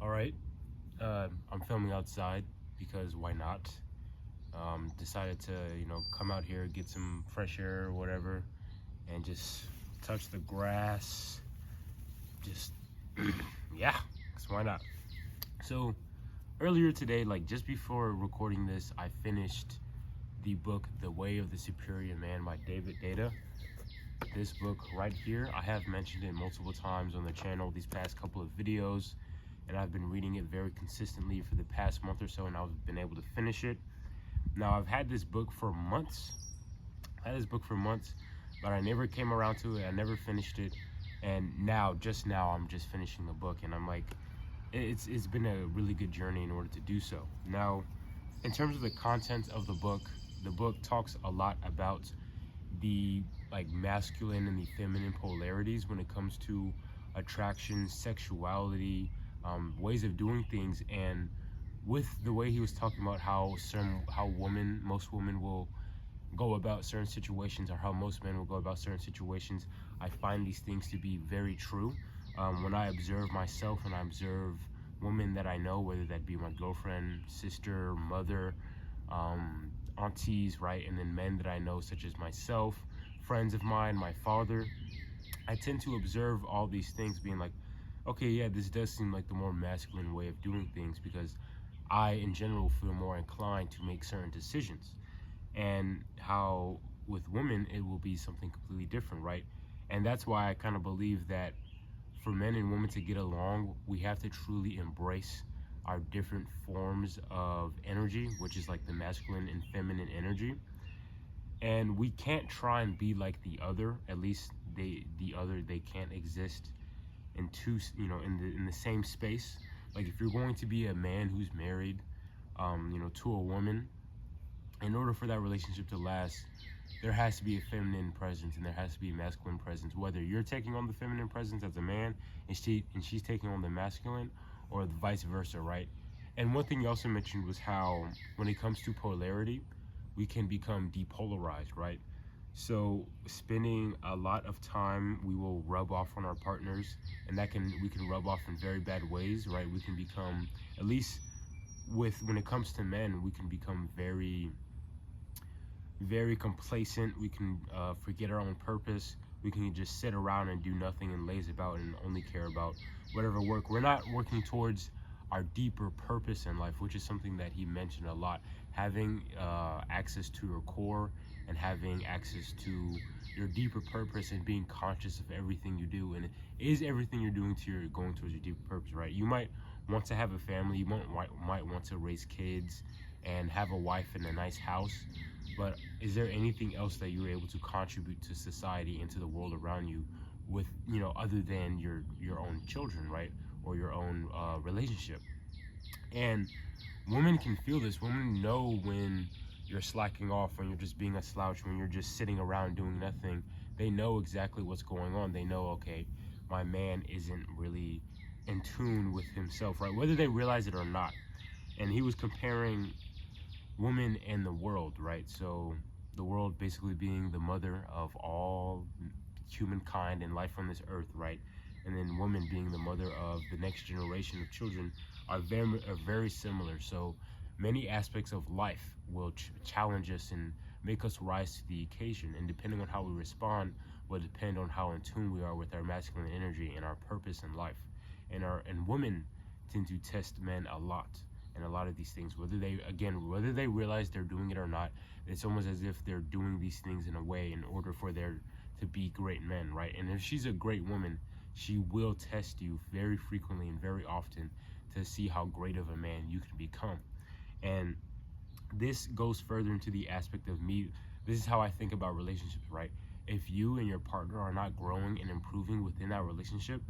All right, I'm filming outside because why not? Decided to, come out here, get some fresh air or whatever, and just touch the grass. Just, yeah, so why not? So earlier today, like just before recording this, I finished the book, The Way of the Superior Man by David Data. This book right here, I have mentioned it multiple times on the channel these past couple of videos, and I've been reading it very consistently for the past month or so, and I've been able to finish it. Now, I've had this book for months. But I never came around to it. I never finished it. And just now, I'm just finishing the book, and I'm like, it's been a really good journey in order to do so. Now, in terms of the content of the book talks a lot about the masculine and the feminine polarities when it comes to attraction, sexuality, ways of doing things. And with the way he was talking about how most women will go about certain situations, or how most men will go about certain situations, I find these things to be very true. When I observe myself and I observe women that I know, whether that be my girlfriend, sister, mother, aunties, right, and then men that I know such as myself, friends of mine, my father, I tend to observe all these things being like, okay, yeah, this does seem like the more masculine way of doing things, because I in general feel more inclined to make certain decisions. And how with women it will be something completely different, right? And that's why I kind of believe that for men and women to get along, we have to truly embrace our different forms of energy, which is like the masculine and feminine energy. And we can't try and be like the other. At least they can't exist in two, in the same space. Like if you're going to be a man who's married, to a woman, in order for that relationship to last, there has to be a feminine presence and there has to be a masculine presence. Whether you're taking on the feminine presence as a man and she's taking on the masculine, or vice versa, right? And one thing you also mentioned was how when it comes to polarity, we can become depolarized, right? So spending a lot of time, we will rub off on our partners, and we can rub off in very bad ways, right? We can become, at least when it comes to men, we can become very complacent. We can forget our own purpose. We can just sit around and do nothing and laze about and only care about whatever work. We're not working towards our deeper purpose in life, which is something that he mentioned a lot. Having access to your core and having access to your deeper purpose and being conscious of everything you do, and is everything you're doing going towards your deeper purpose, right? You might want to have a family, you might want to raise kids and have a wife and a nice house, but is there anything else that you're able to contribute to society and to the world around you with, other than your own children, right? Or your own relationship? And women can feel this. Women know when you're slacking off, when you're just being a slouch, when you're just sitting around doing nothing. They know exactly what's going on. They know, okay, my man isn't really in tune with himself, right? Whether they realize it or not. And he was comparing women and the world, right? So the world basically being the mother of all humankind and life on this earth, right? And then women being the mother of the next generation of children are very similar. So many aspects of life will challenge us and make us rise to the occasion, and depending on how we respond will depend on how in tune we are with our masculine energy and our purpose in life. And women tend to test men a lot, and a lot of these things, whether they realize they're doing it or not, it's almost as if they're doing these things in a way in order for there to be great men, right? And if she's a great woman, she will test you very frequently and very often to see how great of a man you can become. And this goes further into the aspect of me. This is how I think about relationships, right? If you and your partner are not growing and improving within that relationship,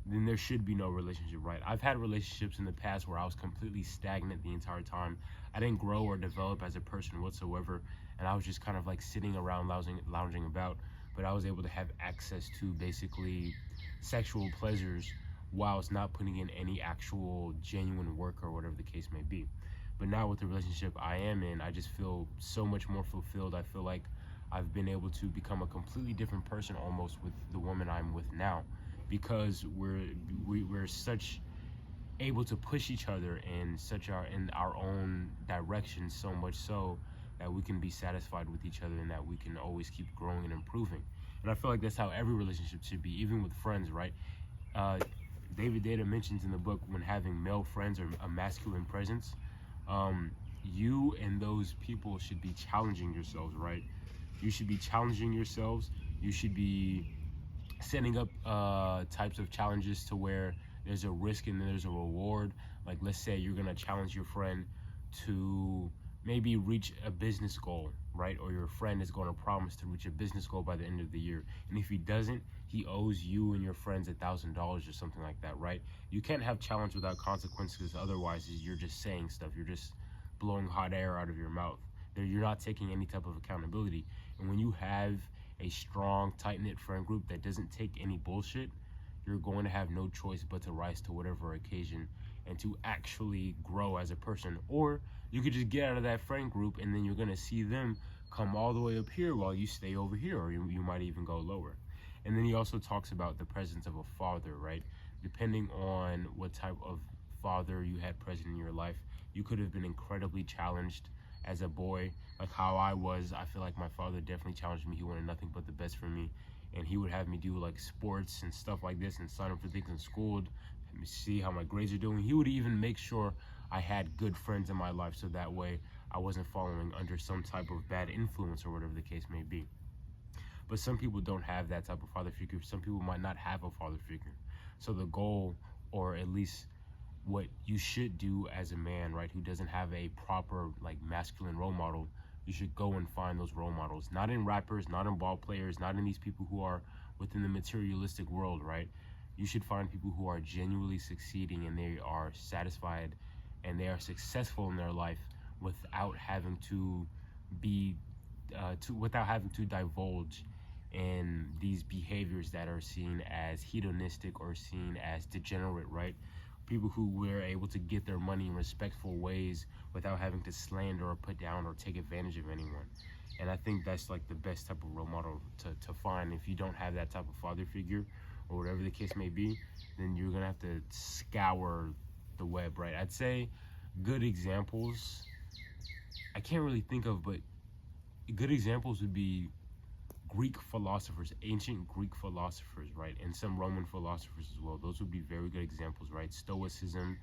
then there should be no relationship, right? I've had relationships in the past where I was completely stagnant the entire time. I didn't grow or develop as a person whatsoever, and I was just kind of like sitting around lounging about, but I was able to have access to basically sexual pleasures whilst not putting in any actual genuine work or whatever the case may be. But now with the relationship I am in, I just feel so much more fulfilled. I feel like I've been able to become a completely different person almost with the woman I'm with now, because we're such able to push each other in our own direction, so much so that we can be satisfied with each other and that we can always keep growing and improving. And I feel like that's how every relationship should be, even with friends, right? David Data mentions in the book, when having male friends or a masculine presence, you and those people should be challenging yourselves, right? You should be challenging yourselves. You should be setting up types of challenges to where there's a risk and then there's a reward. Like, let's say you're gonna challenge your friend to maybe reach a business goal, right? Or your friend is going to promise to reach a business goal by the end of the year, and if he doesn't, he owes you and your friends $1,000 or something like that, right? You can't have challenge without consequences. Otherwise, you're just saying stuff. You're just blowing hot air out of your mouth. You're not taking any type of accountability. And when you have a strong, tight-knit friend group that doesn't take any bullshit, you're going to have no choice but to rise to whatever occasion and to actually grow as a person. Or you could just get out of that friend group, and then you're going to see them come all the way up here while you stay over here, or you might even go lower. And then he also talks about the presence of a father, right? Depending on what type of father you had present in your life, you could have been incredibly challenged as a boy, like how I was. I feel like my father definitely challenged me. He wanted nothing but the best for me, and he would have me do like sports and stuff like this and sign up for things in school, let me see how my grades are doing. He would even make sure I had good friends in my life, so that way I wasn't following under some type of bad influence or whatever the case may be. But some people don't have that type of father figure. Some people might not have a father figure. So the goal, or at least what you should do as a man, right, who doesn't have a proper like masculine role model, you should go and find those role models. Not in rappers, not in ball players, not in these people who are within the materialistic world, right? You should find people who are genuinely succeeding and they are satisfied and they are successful in their life without having to be without having to divulge in these behaviors that are seen as hedonistic or seen as degenerate, right? People who were able to get their money in respectful ways without having to slander or put down or take advantage of anyone. And I think that's like the best type of role model to find. If you don't have that type of father figure or whatever the case may be, then you're gonna have to scour the web, right? I'd say good examples, I can't really think of, but good examples would be Greek philosophers, ancient Greek philosophers, right? And some Roman philosophers as well. Those would be very good examples, right? Stoicism,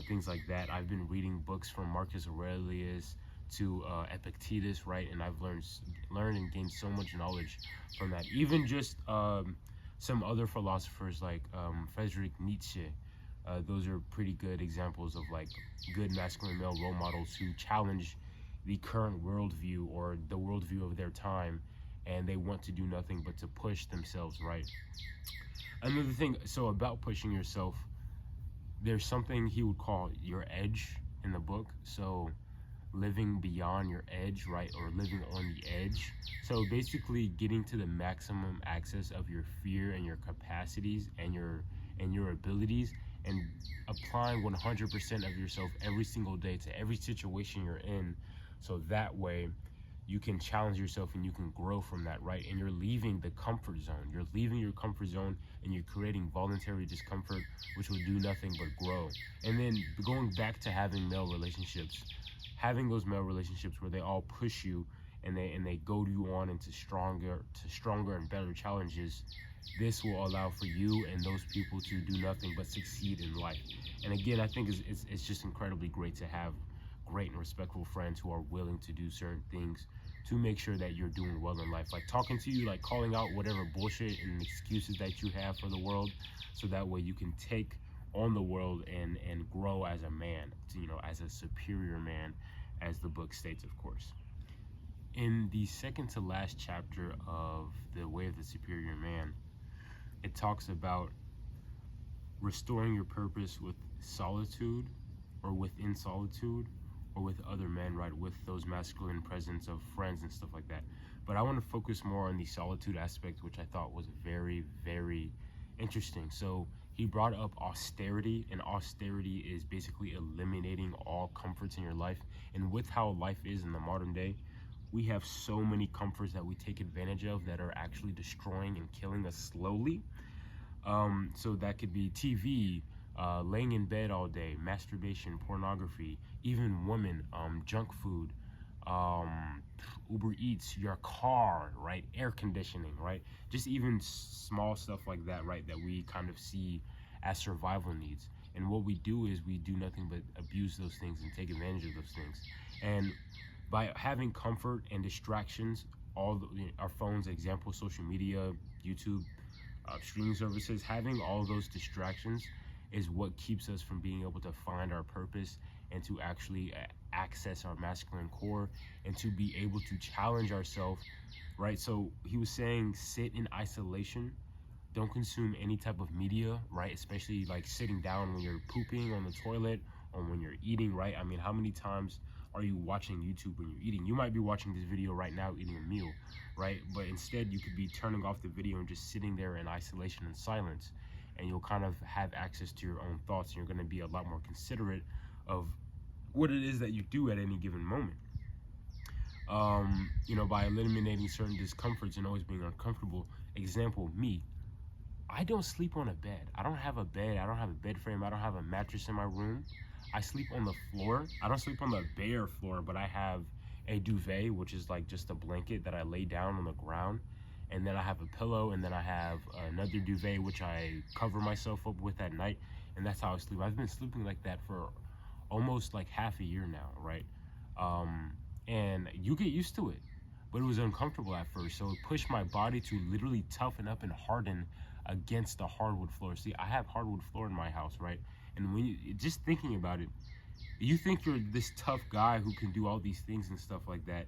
things like that. I've been reading books from Marcus Aurelius to Epictetus, right? And I've learned and gained so much knowledge from that. Even just some other philosophers like Friedrich Nietzsche. Those are pretty good examples of like good masculine male role models who challenge the current worldview or the worldview of their time, and they want to do nothing but to push themselves, right? Another thing, so about pushing yourself, there's something he would call your edge in the book. So living beyond your edge, right? Or living on the edge. So basically getting to the maximum access of your fear and your capacities and your abilities, and applying 100% of yourself every single day to every situation you're in, so that way you can challenge yourself and you can grow from that, right? And you're leaving the comfort zone. You're leaving your comfort zone and you're creating voluntary discomfort, which will do nothing but grow. And then going back to having male relationships, having those male relationships where they all push you and they goad you on into stronger and better challenges, this will allow for you and those people to do nothing but succeed in life. And again, I think it's just incredibly great to have great and respectful friends who are willing to do certain things to make sure that you're doing well in life, like talking to you, like calling out whatever bullshit and excuses that you have for the world, so that way you can take on the world and grow as a man, as a superior man, as the book states, of course. In the second to last chapter of The Way of the Superior Man, it talks about restoring your purpose with solitude, or within solitude, or with other men, right? With those masculine presence of friends and stuff like that. But I want to focus more on the solitude aspect, which I thought was very, very interesting. So he brought up austerity, and austerity is basically eliminating all comforts in your life. And with how life is in the modern day, we have so many comforts that we take advantage of that are actually destroying and killing us slowly. So that could be TV, laying in bed all day, masturbation, pornography, even women, junk food, Uber Eats, your car, right? Air conditioning, right? Just even small stuff like that, right? That we kind of see as survival needs. And what we do is we do nothing but abuse those things and take advantage of those things. And by having comfort and distractions, our phones, example, social media, YouTube, streaming services, having all those distractions is what keeps us from being able to find our purpose and to actually access our masculine core and to be able to challenge ourselves, right? So he was saying sit in isolation, don't consume any type of media, right? Especially like sitting down when you're pooping on the toilet or when you're eating, right? I mean, how many times are you watching YouTube when you're eating? You might be watching this video right now eating a meal, right? But instead you could be turning off the video and just sitting there in isolation and silence, and you'll kind of have access to your own thoughts, and you're going to be a lot more considerate of what it is that you do at any given moment. By eliminating certain discomforts and always being uncomfortable. Example, me, I don't sleep on a bed. I don't have a bed. I don't have a bed frame. I don't have a mattress in my room. I sleep on the floor. I don't sleep on the bare floor, but I have a duvet, which is like just a blanket that I lay down on the ground. And then I have a pillow, and then I have another duvet, which I cover myself up with at night. And that's how I sleep. I've been sleeping like that for almost like half a year now, right? And you get used to it, but it was uncomfortable at first. So it pushed my body to literally toughen up and harden against the hardwood floor. See, I have hardwood floor in my house, right? And when you just thinking about it, you think you're this tough guy who can do all these things and stuff like that.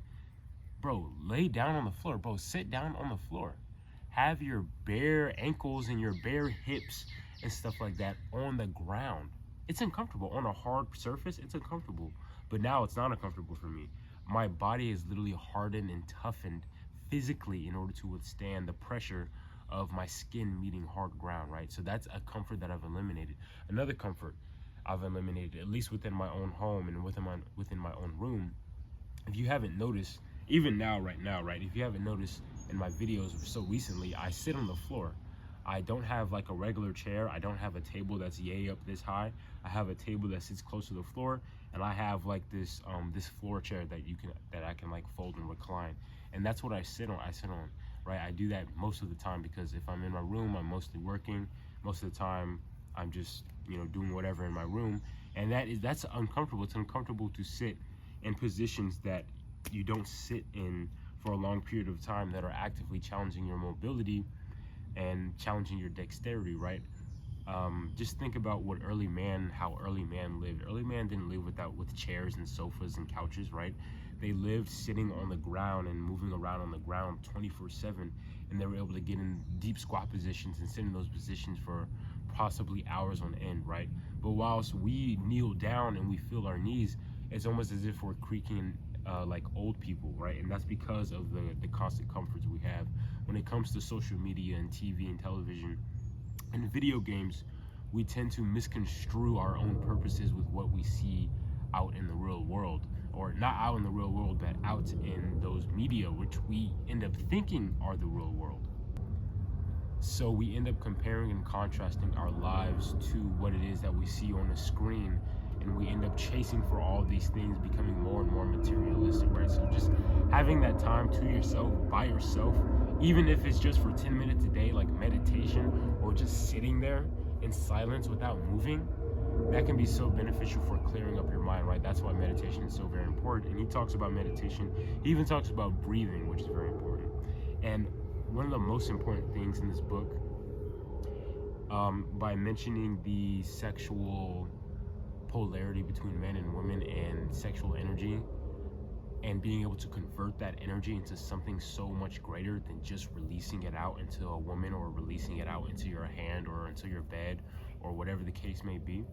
Bro, lay down on the floor. Bro, sit down on the floor. Have your bare ankles and your bare hips and stuff like that on the ground. It's uncomfortable. On a hard surface, it's uncomfortable. But now it's not uncomfortable for me. My body is literally hardened and toughened physically in order to withstand the pressure of my skin meeting hard ground, right? So that's a comfort that I've eliminated. Another comfort I've eliminated, at least within my own home and within my own room. If you haven't noticed, even now, right now, right? If you haven't noticed in my videos so recently, I sit on the floor. I don't have like a regular chair. I don't have a table that's yay up this high. I have a table that sits close to the floor, and I have like this floor chair that I can like fold and recline. And that's what I sit on, right? I do that most of the time because if I'm in my room, I'm mostly working. Most of the time, I'm just, doing whatever in my room. And that's uncomfortable. It's uncomfortable to sit in positions that you don't sit in for a long period of time that are actively challenging your mobility and challenging your dexterity, right? Just think about how early man lived. Early man didn't live with chairs and sofas and couches, right? They lived sitting on the ground and moving around on the ground 24/7, and they were able to get in deep squat positions and sit in those positions for possibly hours on end, right? But whilst we kneel down and we feel our knees, it's almost as if we're creaking like old people, right? And that's because of the constant comforts we have. When it comes to social media and TV and television and video games, we tend to misconstrue our own purposes with what we see out in the real world, or not out in the real world, but out in those media, which we end up thinking are the real world. So we end up comparing and contrasting our lives to what it is that we see on the screen, and we end up chasing for all these things, becoming more and more materialistic, right? So just having that time to yourself, by yourself, even if it's just for 10 minutes a day, like meditation, or just sitting there in silence without moving, that can be so beneficial for clearing up your mind, right? That's why meditation is so very important. And he talks about meditation. He even talks about breathing, which is very important. And one of the most important things in this book, by mentioning the sexual polarity between men and women and sexual energy, and being able to convert that energy into something so much greater than just releasing it out into a woman, or releasing it out into your hand or into your bed, or whatever the case may be.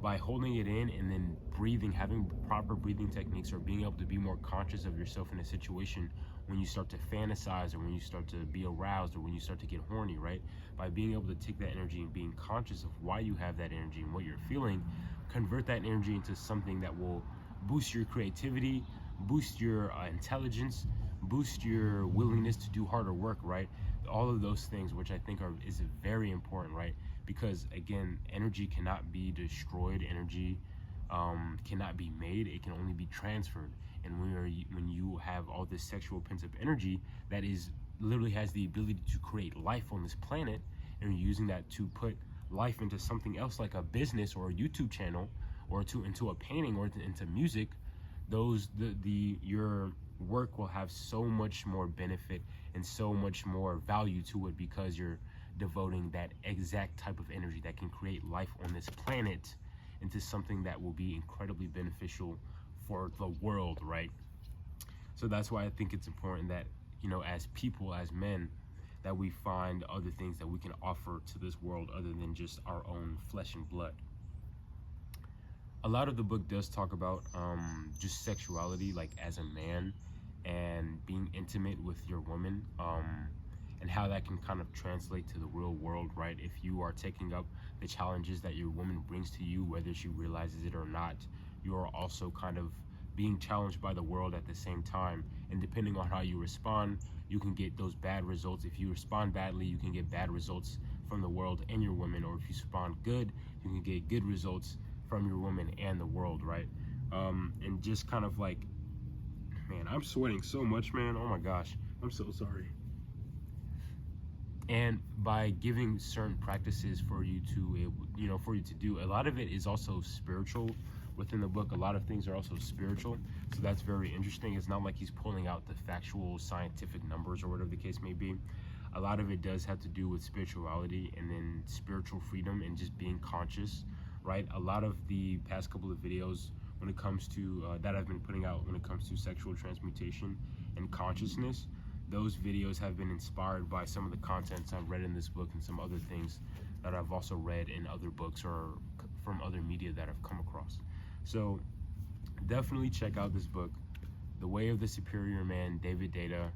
By holding it in and then breathing, having proper breathing techniques, or being able to be more conscious of yourself in a situation when you start to fantasize, or when you start to be aroused, or when you start to get horny, right? By being able to take that energy and being conscious of why you have that energy and what you're feeling, convert that energy into something that will boost your creativity, boost your intelligence, boost your willingness to do harder work, right? All of those things, which I think is very important, right? because again, energy cannot be destroyed. Energy cannot be made. It can only be transferred. And when you have all this sexual pent-up energy that is literally has the ability to create life on this planet, and you're using that to put life into something else like a business or a YouTube channel, or into a painting, or into music, your work will have so much more benefit and so much more value to it, because you're devoting that exact type of energy that can create life on this planet into something that will be incredibly beneficial for the world, right? So that's why I think it's important that, you know, as people, as men, that we find other things that we can offer to this world other than just our own flesh and blood. A lot of the book does talk about just sexuality, like as a man, and being intimate with your woman, and how that can kind of translate to the real world, right? If you are taking up the challenges that your woman brings to you, whether she realizes it or not, you are also kind of being challenged by the world at the same time. And depending on how you respond, you can get those bad results. If you respond badly, you can get bad results from the world and your woman, or if you respond good, you can get good results from your woman and the world, right? And just kind of like, man, I'm sweating so much, man. Oh my gosh, I'm so sorry. And by giving certain practices for you to, you know, for you to do, a lot of it is also spiritual within the book. A lot of things are also spiritual, so that's very interesting. It's not like he's pulling out the factual scientific numbers or whatever the case may be. A lot of it does have to do with spirituality, and then spiritual freedom, and just being conscious, right? A lot of the past couple of videos when it comes to that I've been putting out when it comes to sexual transmutation and consciousness, those videos have been inspired by some of the contents I've read in this book, and some other things that I've also read in other books or from other media that I've come across. So definitely check out this book, The Way of the Superior Man, David Deida.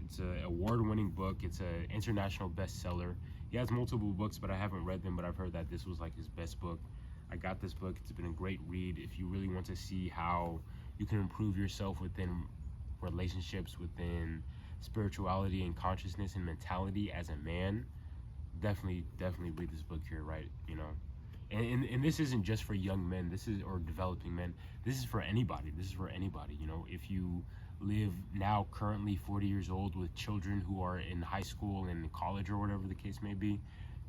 It's an award-winning book. It's an international bestseller. He has multiple books, but I haven't read them, but I've heard that this was like his best book. I got this book. It's been a great read. If you really want to see how you can improve yourself within relationships, within spirituality and consciousness and mentality as a man, definitely read this book here, right? You know, and this isn't just for young men, this is, or developing men, this is for anybody. This is for anybody. You know, if you live now currently 40 years old with children who are in high school and college or whatever the case may be,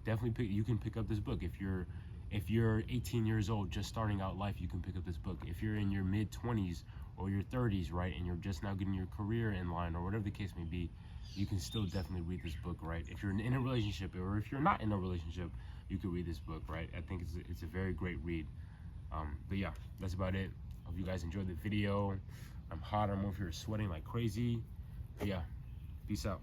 definitely you can pick up this book. If you're 18 years old just starting out life, you can pick up this book. If you're in your mid-20s or your 30s, right, and you're just now getting your career in line or whatever the case may be, you can still definitely read this book, right? If you're in a relationship, or if you're not in a relationship, you can read this book, right? I think it's a very great read. But yeah, that's about it. Hope you guys enjoyed the video. I'm hot. I'm over here sweating like crazy. But yeah, peace out.